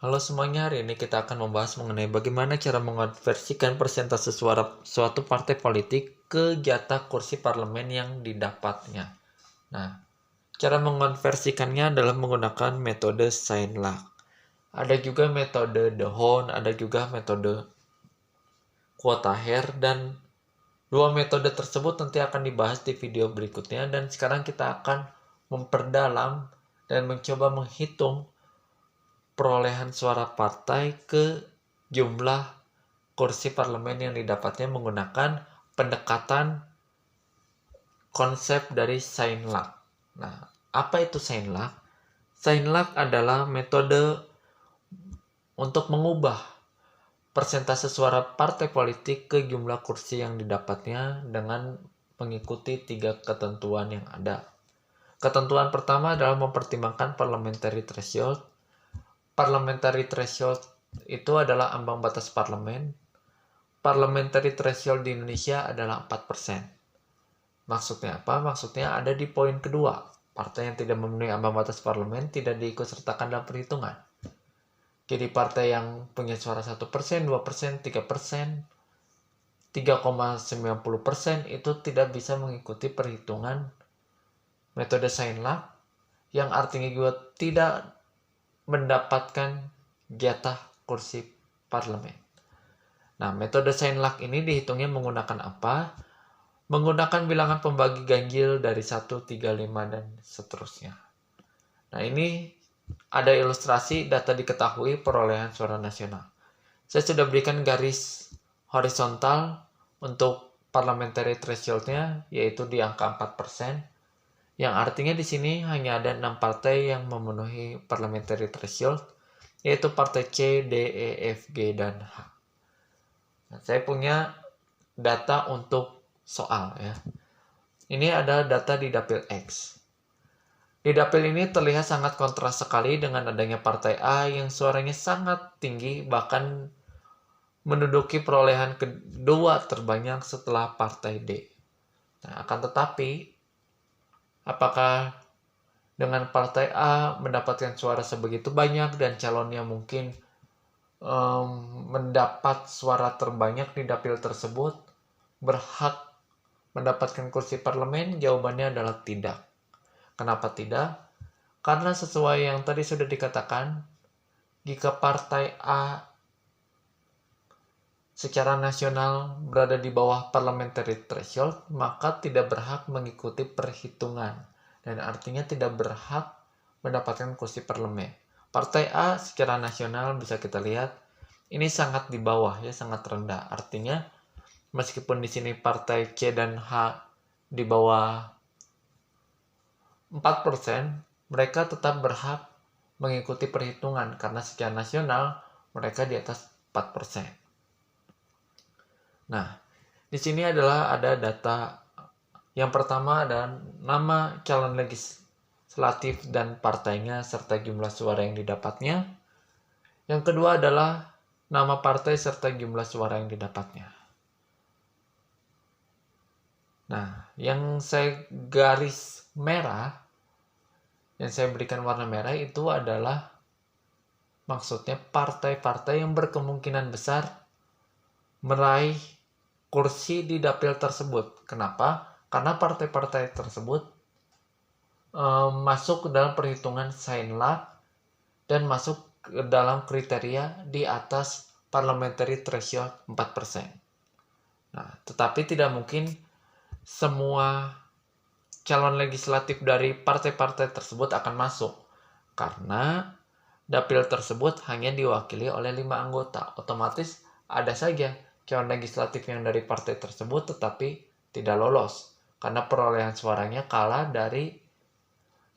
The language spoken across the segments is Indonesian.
Halo semuanya, hari ini kita akan membahas mengenai bagaimana cara mengonversikan persentase suara suatu partai politik ke jatah kursi parlemen yang didapatnya. Nah, cara mengonversikannya adalah menggunakan metode Seinlach. Ada juga metode D'Hondt, ada juga metode Quattaire, dan dua metode tersebut nanti akan dibahas di video berikutnya. Dan sekarang kita akan memperdalam dan mencoba menghitung perolehan suara partai ke jumlah kursi parlemen yang didapatnya menggunakan pendekatan konsep dari Seinlach. Nah, apa itu Seinlach? Seinlach adalah metode untuk mengubah persentase suara partai politik ke jumlah kursi yang didapatnya dengan mengikuti 3 ketentuan yang ada. Ketentuan pertama adalah mempertimbangkan parliamentary threshold. Parliamentary threshold itu adalah ambang batas parlemen. Parliamentary threshold di Indonesia adalah 4%. Maksudnya apa? Maksudnya ada di poin kedua. Partai yang tidak memenuhi ambang batas parlemen tidak diikutsertakan dalam perhitungan. Jadi partai yang punya suara 1%, 2%, 3%, 3,90% itu tidak bisa mengikuti perhitungan metode Seinlach, yang artinya juga tidak mendapatkan jatah kursi parlemen. Nah, metode Seinlach ini dihitungnya menggunakan apa? Menggunakan bilangan pembagi ganjil dari 1, 3, 5, dan seterusnya. Nah, ini ada ilustrasi data diketahui perolehan suara nasional. Saya sudah berikan garis horizontal untuk parliamentary threshold-nya, yaitu di angka 4%, yang artinya di sini hanya ada 6 partai yang memenuhi parliamentary threshold, yaitu partai C, D, E, F, G, dan H. Nah, saya punya data untuk soal ya. Ini ada data di dapil X. Di dapil ini terlihat sangat kontras sekali dengan adanya partai A yang suaranya sangat tinggi, bahkan menduduki perolehan kedua terbanyak setelah partai D. Nah, akan tetapi, apakah dengan partai A mendapatkan suara sebegitu banyak dan calonnya mungkin mendapat suara terbanyak di dapil tersebut berhak mendapatkan kursi parlemen? Jawabannya adalah tidak. Kenapa tidak? Karena sesuai yang tadi sudah dikatakan, jika partai A secara nasional berada di bawah parliamentary threshold, maka tidak berhak mengikuti perhitungan dan artinya tidak berhak mendapatkan kursi parlemen. Partai A secara nasional bisa kita lihat ini sangat di bawah ya, sangat rendah. Artinya meskipun di sini partai C dan H di bawah 4%, mereka tetap berhak mengikuti perhitungan karena secara nasional mereka di atas 4%. Nah, di sini ada data. Yang pertama adalah nama calon legislatif dan partainya serta jumlah suara yang didapatnya. Yang kedua adalah nama partai serta jumlah suara yang didapatnya. Nah, yang saya garis merah, yang saya berikan warna merah itu adalah maksudnya partai-partai yang berkemungkinan besar meraih kursi di dapil tersebut. Kenapa? Karena partai-partai tersebut masuk ke dalam perhitungan Seinlach dan masuk ke dalam kriteria di atas parliamentary threshold 4%. Nah, tetapi tidak mungkin semua calon legislatif dari partai-partai tersebut akan masuk karena dapil tersebut hanya diwakili oleh 5 anggota. Otomatis ada saja calon legislatif yang dari partai tersebut tetapi tidak lolos karena perolehan suaranya kalah dari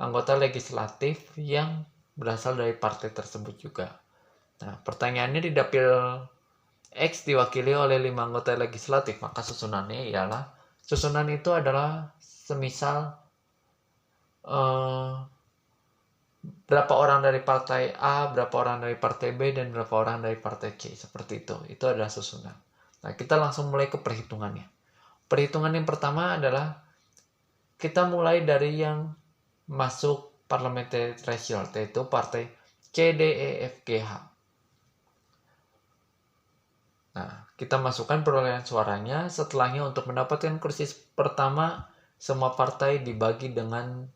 anggota legislatif yang berasal dari partai tersebut juga. Nah, pertanyaannya di dapil X diwakili oleh 5 anggota legislatif, maka susunannya ialah susunan itu adalah semisal berapa orang dari partai A, berapa orang dari partai B, dan berapa orang dari partai C. Seperti itu. Itu adalah susunan. Nah, kita langsung mulai ke perhitungannya. Perhitungan yang pertama adalah kita mulai dari yang masuk parliamentary threshold, yaitu partai C, D, E, F, G, H. Nah, kita masukkan perolehan suaranya. Setelahnya untuk mendapatkan kursi pertama, semua partai dibagi dengan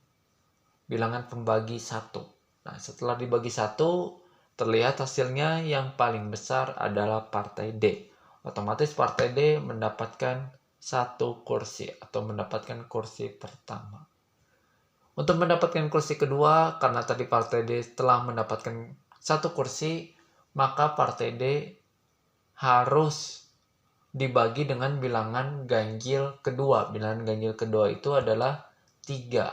bilangan pembagi 1. Nah, setelah dibagi 1, terlihat hasilnya yang paling besar adalah partai D. Otomatis partai D mendapatkan 1 kursi atau mendapatkan kursi pertama. Untuk mendapatkan kursi kedua, karena tadi partai D telah mendapatkan 1 kursi, maka partai D harus dibagi dengan bilangan ganjil kedua. Bilangan ganjil kedua itu adalah 3.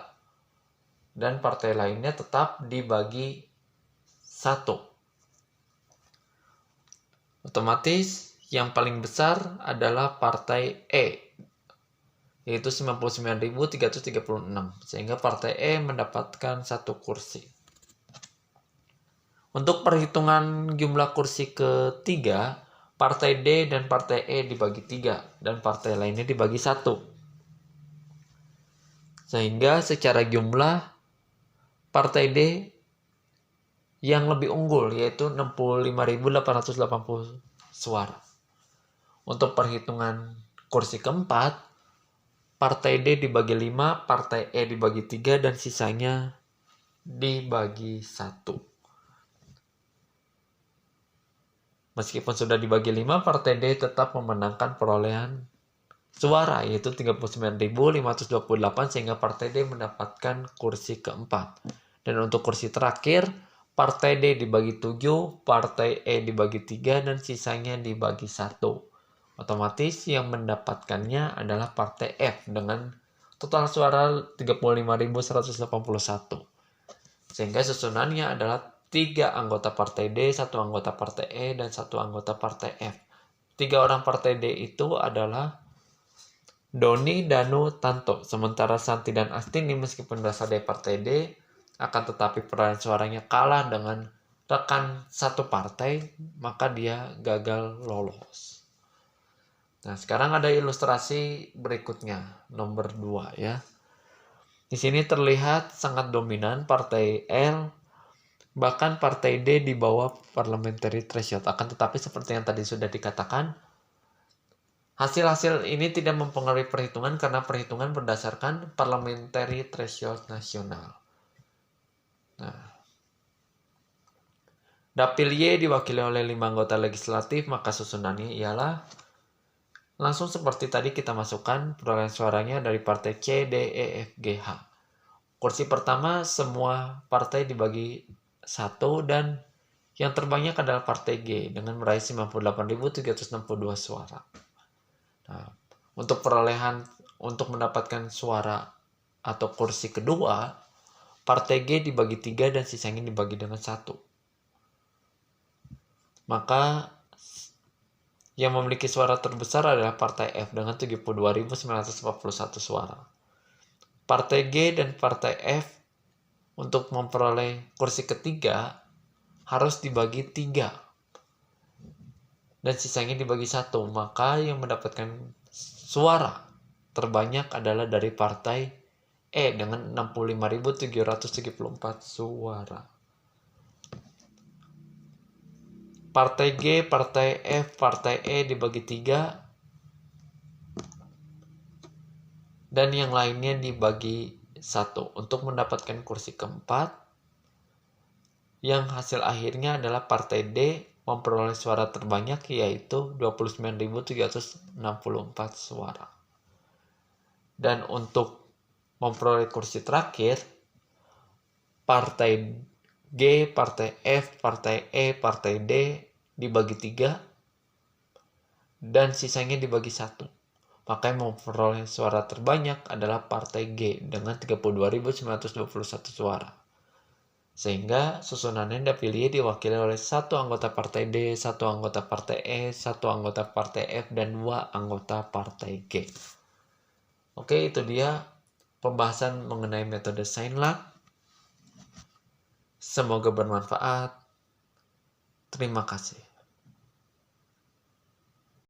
Dan partai lainnya tetap dibagi 1. Otomatis yang paling besar adalah partai E, yaitu 99.336. Sehingga partai E mendapatkan 1 kursi. Untuk perhitungan jumlah kursi ketiga, partai D dan partai E dibagi 3 dan partai lainnya dibagi 1. Sehingga secara jumlah partai D yang lebih unggul yaitu 65.880 suara. Untuk perhitungan kursi keempat, partai D dibagi 5, partai E dibagi 3 dan sisanya dibagi 1. Meskipun sudah dibagi 5, partai D tetap memenangkan perolehan suara yaitu 39.528 sehingga partai D mendapatkan kursi keempat. Dan untuk kursi terakhir, partai D dibagi 7, partai E dibagi 3 dan sisanya dibagi 1. Otomatis yang mendapatkannya adalah partai F dengan total suara 35.181. Sehingga susunannya adalah 3 anggota partai D, 1 anggota partai E, dan 1 anggota partai F. 3 orang partai D itu adalah Doni, Danu, Tanto. Sementara Santi dan Astini meskipun berasal dari partai D, akan tetapi perolehan suaranya kalah dengan rekan satu partai, maka dia gagal lolos. Nah, sekarang ada ilustrasi berikutnya, nomor 2 ya. Di sini terlihat sangat dominan partai L, bahkan partai D di bawah parliamentary threshold. Akan tetapi seperti yang tadi sudah dikatakan, hasil-hasil ini tidak mempengaruhi perhitungan karena perhitungan berdasarkan parliamentary threshold nasional. Nah, Dapil Y diwakili oleh 5 anggota legislatif, maka susunannya ialah langsung seperti tadi kita masukkan perolehan suaranya dari partai C, D, E, F, G, H. Kursi pertama semua partai dibagi 1 dan yang terbanyak adalah partai G dengan meraih 98.362 suara. Nah, untuk perolehan untuk mendapatkan suara atau kursi kedua, partai G dibagi 3 dan sisanya dibagi dengan 1. Maka yang memiliki suara terbesar adalah partai F dengan 72.941 suara. Partai G dan partai F untuk memperoleh kursi ketiga harus dibagi 3 dan sisanya dibagi 1. Maka yang mendapatkan suara terbanyak adalah dari partai E dengan 65.774 suara. Partai G, partai F, partai E dibagi 3 dan yang lainnya dibagi 1 untuk mendapatkan kursi keempat, yang hasil akhirnya adalah partai D memperoleh suara terbanyak yaitu 29.364 suara. Dan untuk memperoleh kursi terakhir, partai G, partai F, partai E, partai D dibagi 3 dan sisanya dibagi 1. Maka yang memperoleh suara terbanyak adalah partai G dengan 32.921 suara. Sehingga susunannya Dapil Y diwakili oleh 1 anggota partai D, 1 anggota partai E, 1 anggota partai F, dan 2 anggota partai G. Oke, itu dia pembahasan mengenai metode sign luck. Semoga bermanfaat. Terima kasih.